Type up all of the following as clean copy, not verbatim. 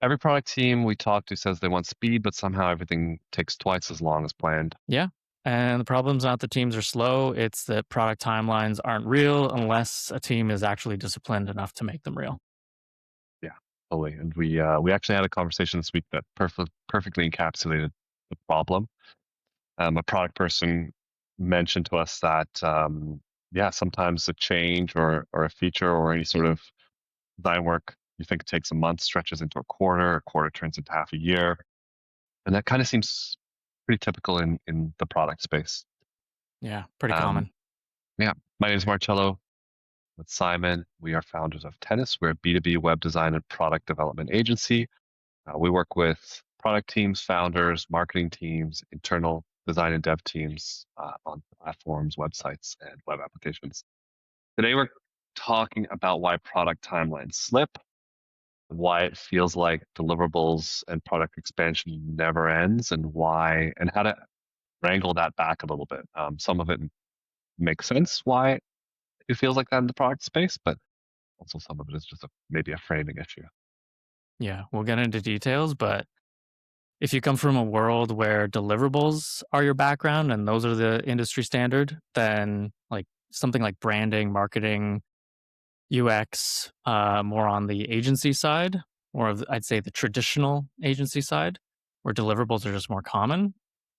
Every product team we talk to says they want speed, but somehow everything takes twice as long as planned. Yeah. And the problem's not that teams are slow, it's that product timelines aren't real unless a team is actually disciplined enough to make them real. Yeah, totally. And we actually had a conversation this week that perfectly encapsulated the problem. A product person mentioned to us that yeah, sometimes a change or a feature or any sort of design work you think it takes a month stretches into a quarter turns into half a year, and that kind of seems pretty typical in the product space. Yeah, pretty Um, common. yeah, my name is Marcello with Symon. We are founders of Tennis. We're a B2B web design and product development agency. We work with product teams, founders, marketing teams, internal design and dev teams on platforms, websites, and web applications. Today, we're talking about why product timelines slip, why it feels like deliverables and product expansion never ends, and how to wrangle that back a little bit. Some of it makes sense why it feels like that in the product space, but also some of it is just maybe a framing issue. Yeah, we'll get into details, but if you come from a world where deliverables are your background and those are the industry standard, then like something like branding, marketing, UX, more on the agency side, or I'd say the traditional agency side, where deliverables are just more common.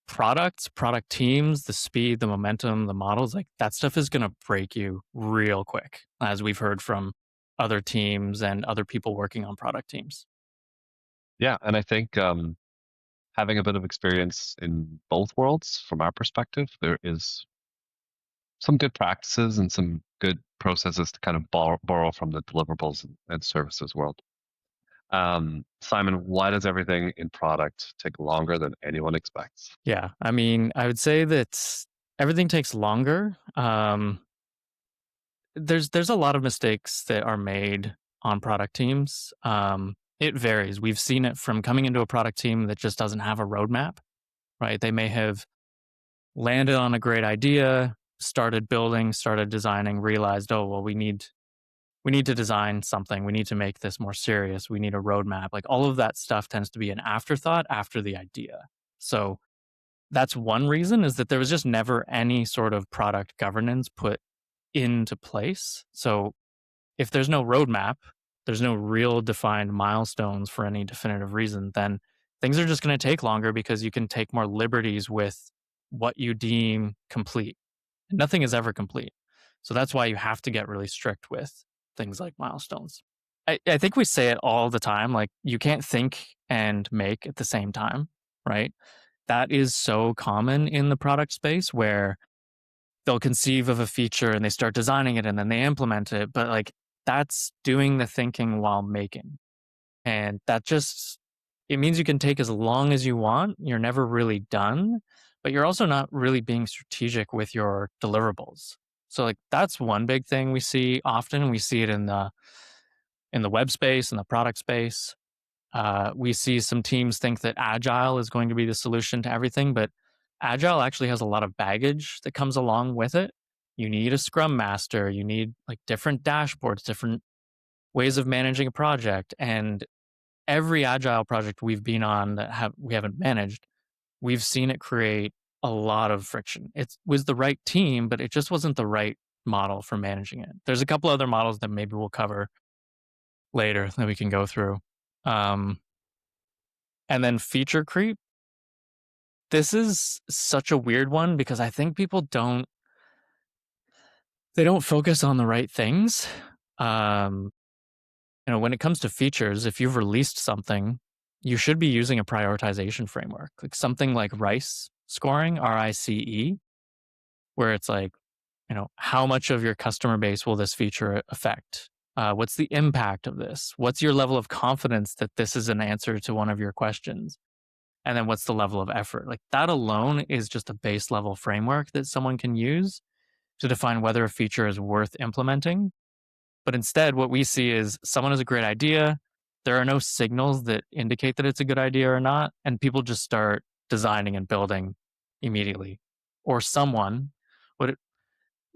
Products, product teams, the speed, the momentum, the models, like that stuff is going to break you real quick, as we've heard from other teams and other people working on product teams. Yeah, and I think having a bit of experience in both worlds, from our perspective, there is some good practices and some good processes to kind of borrow from the deliverables and services world. Simon, why does everything in product take longer than anyone expects? Yeah, I mean, I would say that everything takes longer. There's a lot of mistakes that are made on product teams. It varies. We've seen it from coming into a product team that just doesn't have a roadmap, right? They may have landed on a great idea, started building, started designing, realized, oh well, we need to design something. We need to make this more serious. We need a roadmap. Like all of that stuff tends to be an afterthought after the idea. So that's one reason is that there was just never any sort of product governance put into place. So if there's no roadmap, there's no real defined milestones for any definitive reason, then things are just going to take longer because you can take more liberties with what you deem complete. Nothing is ever complete. So that's why you have to get really strict with things like milestones. I think we say it all the time like, you can't think and make at the same time, right? That is so common in the product space where they'll conceive of a feature and they start designing it and then they implement it. But like that's doing the thinking while making. And that just, it means you can take as long as you want. You're never really done, but you're also not really being strategic with your deliverables. So like that's one big thing we see often. We see it in the web space and the product space. We see some teams think that Agile is going to be the solution to everything, but Agile actually has a lot of baggage that comes along with it. You need a Scrum Master, you need like different dashboards, different ways of managing a project. And every Agile project we've been on that we haven't managed, we've seen it create a lot of friction. It was the right team, but it just wasn't the right model for managing it. There's a couple other models that maybe we'll cover later that we can go through. Um, and then feature creep. This is such a weird one because I think people don't focus on the right things. Um, when it comes to features, if you've released something, you should be using a prioritization framework, like something like RICE scoring, RICE, where it's like, how much of your customer base will this feature affect? What's the impact of this? What's your level of confidence that this is an answer to one of your questions? And then what's the level of effort? Like that alone is just a base level framework that someone can use to define whether a feature is worth implementing. But instead, what we see is someone has a great idea. There are no signals that indicate that it's a good idea or not. And people just start designing and building immediately. Or someone, what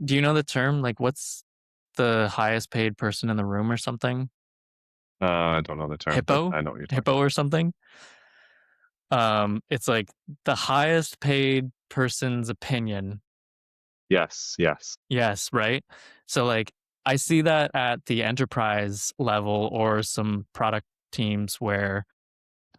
do you know the term? Like, what's the highest paid person in the room or something? I don't know the term, but HiPPO, I know what you're talking HiPPO about. or something. It's like the highest paid person's opinion. Yes, yes, Yes, right? So, like, I see that at the enterprise level or some product teams where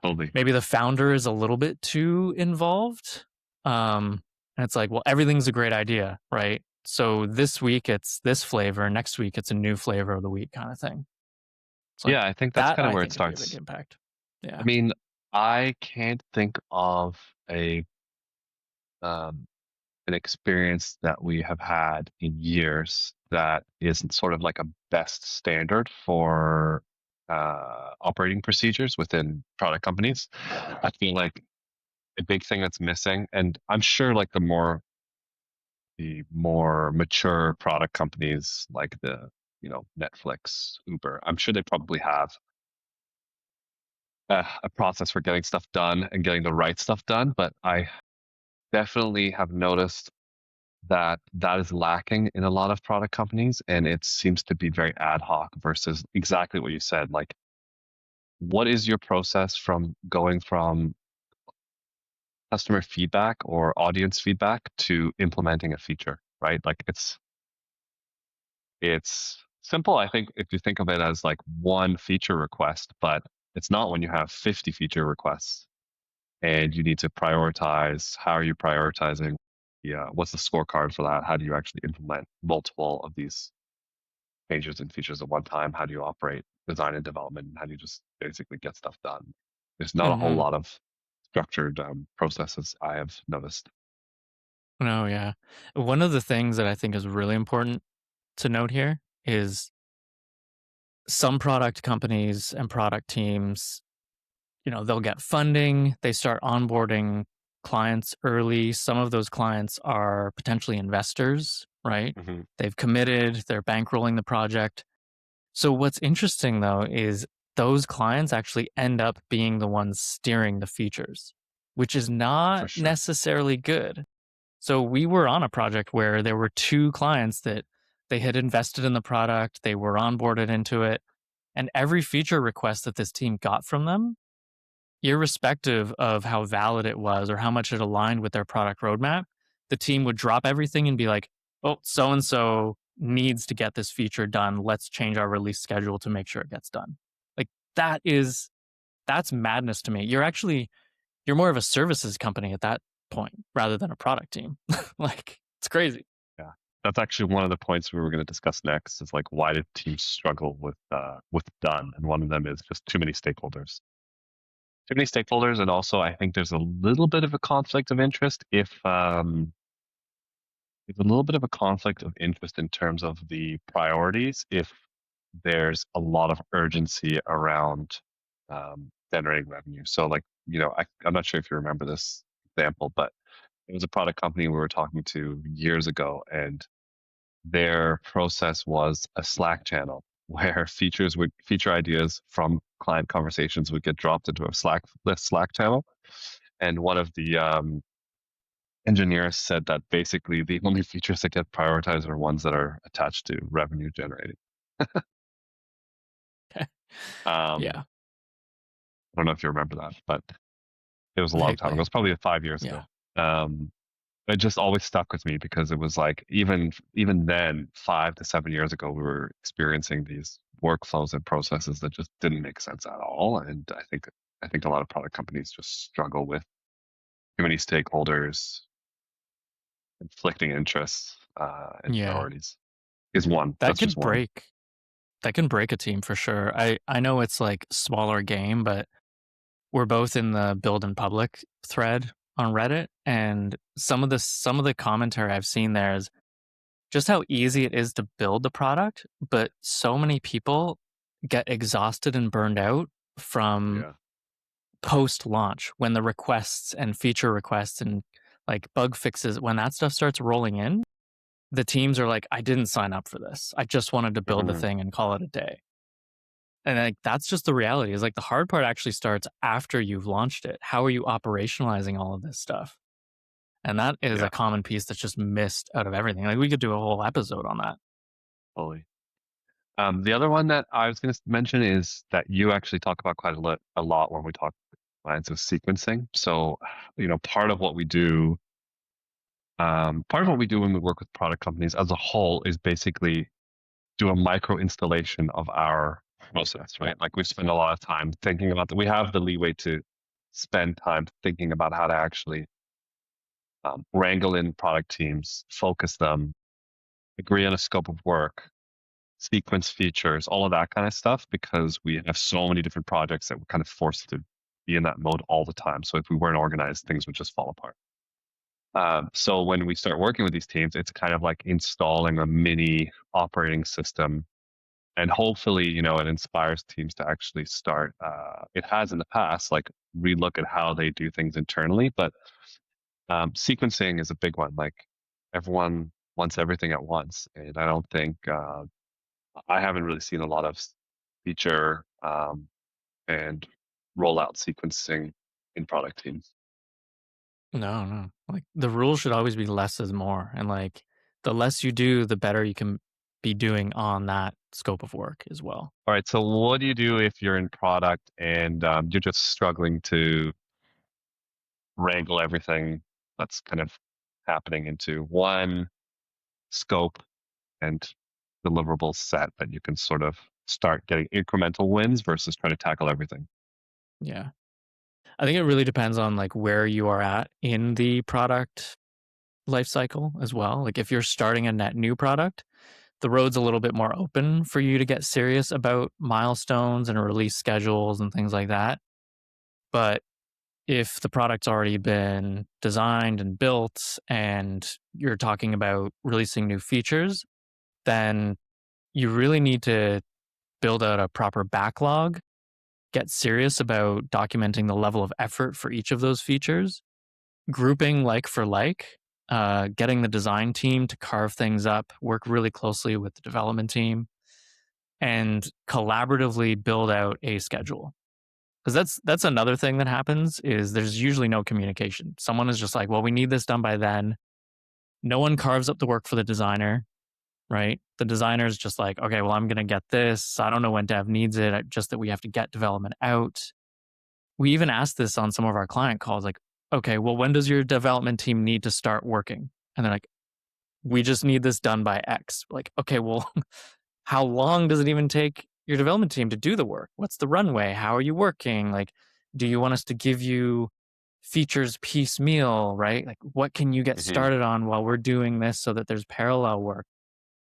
totally. maybe the founder is a little bit too involved. And it's like, well, everything's a great idea, right? So this week it's this flavor, next week it's a new flavor of the week kind of thing. It's like Yeah, I think that's that kind of I where it think could be a big starts. impact. I Yeah. mean, I can't think of a um, an experience that we have had in years that isn't sort of like a best standard for operating procedures within product companies. I feel like a big thing that's missing, and I'm sure like the more mature product companies like the Netflix, Uber, I'm sure they probably have a process for getting stuff done and getting the right stuff done. But I definitely have noticed that that is lacking in a lot of product companies, and it seems to be very ad hoc versus exactly what you said. Like, what is your process from going from customer feedback or audience feedback to implementing a feature, right? Like it's simple, I think, if you think of it as like one feature request, but it's not when you have 50 feature requests and you need to prioritize. How are you prioritizing? Yeah, what's the scorecard for that? How do you actually implement multiple of these changes and features at one time? How do you operate design and development? How do you just basically get stuff done? There's not a whole Hmm. lot of structured processes I have noticed. No, yeah. One of the things that I think is really important to note here is some product companies and product teams, they'll get funding, they start onboarding clients early. Some of those clients are potentially investors, right? Hmm. They've committed, they're bankrolling the project. So what's interesting though is those clients actually end up being the ones steering the features, which is For not sure. necessarily good. So we were on a project where there were two clients that they had invested in the product, they were onboarded into it, and every feature request that this team got from them, irrespective of how valid it was or how much it aligned with their product roadmap, the team would drop everything and be like, "Oh, so and so needs to get this feature done. Let's change our release schedule to make sure it gets done." Like that is that's madness to me. You're more of a services company at that point rather than a product team. Like it's crazy. Yeah. That's actually one of the points we were going to discuss next is like why did teams struggle with done? And one of them is just too many stakeholders. Too many stakeholders, and also I think there's a little bit of a conflict of interest if there's a little bit of a conflict of interest in terms of the priorities if there's a lot of urgency around generating revenue. So like, I'm not sure if you remember this example, but it was a product company we were talking to years ago, and their process was a Slack channel where feature ideas from client conversations would get dropped into a Slack channel. And one of the engineers said that basically the only features that get prioritized are ones that are attached to revenue generating. Um, Yeah. I don't know if you remember that, but it was a long time ago. It Vaguely. was probably 5 years Yeah. ago. Um, it just always stuck with me because it was like even then 5 to 7 years ago we were experiencing these workflows and processes that just didn't make sense at all, and I think a lot of product companies just struggle with too many stakeholders, conflicting interests, and Yeah. priorities is one. That That's just could one. break that can break a team for sure. I know it's like smaller game, but we're both in the build in public thread on Reddit, and some of the commentary I've seen there is just how easy it is to build the product, but so many people get exhausted and burned out from Yeah. post launch when the requests and feature requests and like bug fixes when that stuff starts rolling in, the teams are like, I didn't sign up for this. I just wanted to build the Mhm. thing and call it a day. And like that's just the reality is like the hard part actually starts after you've launched it. How are you operationalizing all of this stuff? And that is Yeah, a common piece that's just missed out of everything. Like we could do a whole episode on that. totally. The other one that I was going to mention is that you actually talk about a lot when we talk lines of sequencing. So, part of what we do, part of what we do when we work with product companies as a whole is basically do a micro installation of our process, right? Like we spend a lot of time thinking about that. We have the leeway to spend time thinking about how to actually wrangle in product teams, focus them, agree on a scope of work, sequence features, all of that kind of stuff, because we have so many different projects that we're kind of forced to be in that mode all the time. So if we weren't organized, things would just fall apart. So when we start working with these teams, it's kind of like installing a mini operating system. And hopefully, it inspires teams to actually start. It has in the past, like relook at how they do things internally, but sequencing is a big one. Like everyone wants everything at once, and I don't think I haven't really seen a lot of feature and rollout sequencing in product teams. No, no. Like the rule should always be less is more. And like the less you do, the better you can be doing on that scope of work as well. All right, so what do you do if you're in product and you're just struggling to wrangle everything that's kind of happening into one scope and deliverable set that you can sort of start getting incremental wins versus trying to tackle everything? Yeah. I think it really depends on like where you are at in the product life cycle as well. Like if you're starting a net new product, the road's a little bit more open for you to get serious about milestones and release schedules and things like that. But if the product's already been designed and built and you're talking about releasing new features, then you really need to build out a proper backlog, get serious about documenting the level of effort for each of those features, grouping like for like, getting the design team to carve things up, work really closely with the development team, and collaboratively build out a schedule. Because that's another thing that happens is there's usually no communication. Someone is just like, well, we need this done by then. No one carves up the work for the designer, right? The designer is just like, okay, well, I'm going to get this. I don't know when dev needs it, just that we have to get development out. We even asked this on some of our client calls, like, okay, well, when does your development team need to start working? And they're like, we just need this done by X. Like, okay, well, how long does it even take your development team to do the work? What's the runway? How are you working? Like, do you want us to give you features piecemeal, right? Like, what can you get Hmm. started on while we're doing this so that there's parallel work?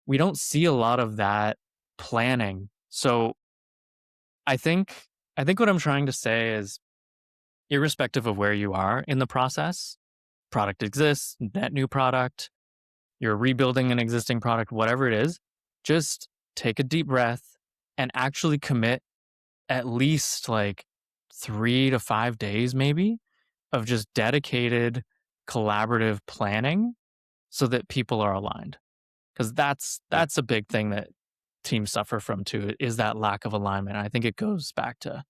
We don't see a lot of that planning. So I think I think what I'm trying to say is irrespective of where you are in the process, product exists, net new product, you're rebuilding an existing product, whatever it is, just take a deep breath and actually commit at least like 3 to 5 days, maybe, of just dedicated collaborative planning so that people are aligned. Because Yeah. that's a big thing that teams suffer from too, is that lack of alignment. I think it goes back to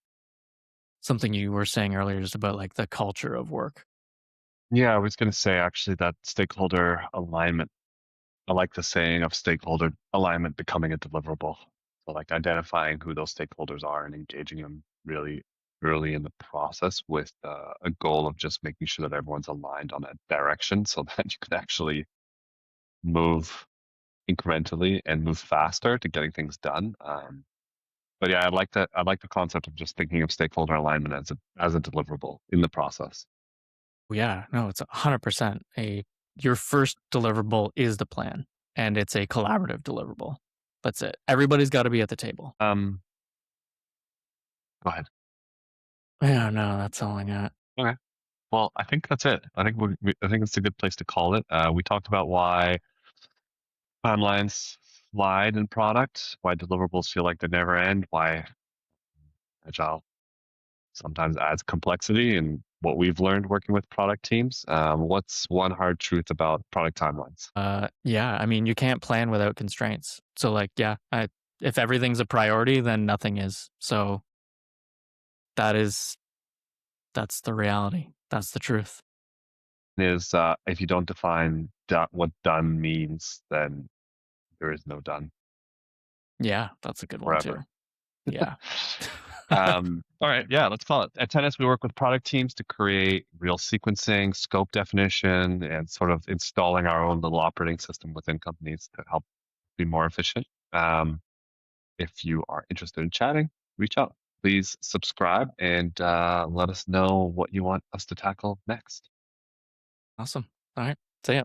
something you were saying earlier, just about like the culture of work. Yeah, I was going to say actually that stakeholder alignment. I like the saying of stakeholder alignment becoming a deliverable. So, like identifying who those stakeholders are and engaging them really early in the process with a goal of just making sure that everyone's aligned on a direction so that you can actually move incrementally and move faster to getting things done. But yeah, I like that. I like the concept of just thinking of stakeholder alignment as a deliverable in the process. Yeah, no, it's 100% a your first deliverable is the plan and it's a collaborative deliverable. That's it. Everybody's got to be at the table. Um, Go ahead. Yeah, no, that's all I got. Okay. Well, I think that's it. I think I think it's a good place to call it. We talked about why timelines slide in product, why deliverables feel like they never end, why agile sometimes adds complexity, and what we've learned working with product teams. What's one hard truth about product timelines? Yeah, I mean, you can't plan without constraints. So like, yeah, if everything's a priority, then nothing is. So that is that's the reality. That's the truth. Is if you don't define what done means, then there is no done. Yeah, that's a good one too. forever. Yeah. All right, yeah, let's call it. At Tennis, we work with product teams to create real sequencing, scope definition, and sort of installing our own little operating system within companies to help be more efficient. If you are interested in chatting, reach out. Please subscribe and let us know what you want us to tackle next. Awesome. All right. See ya.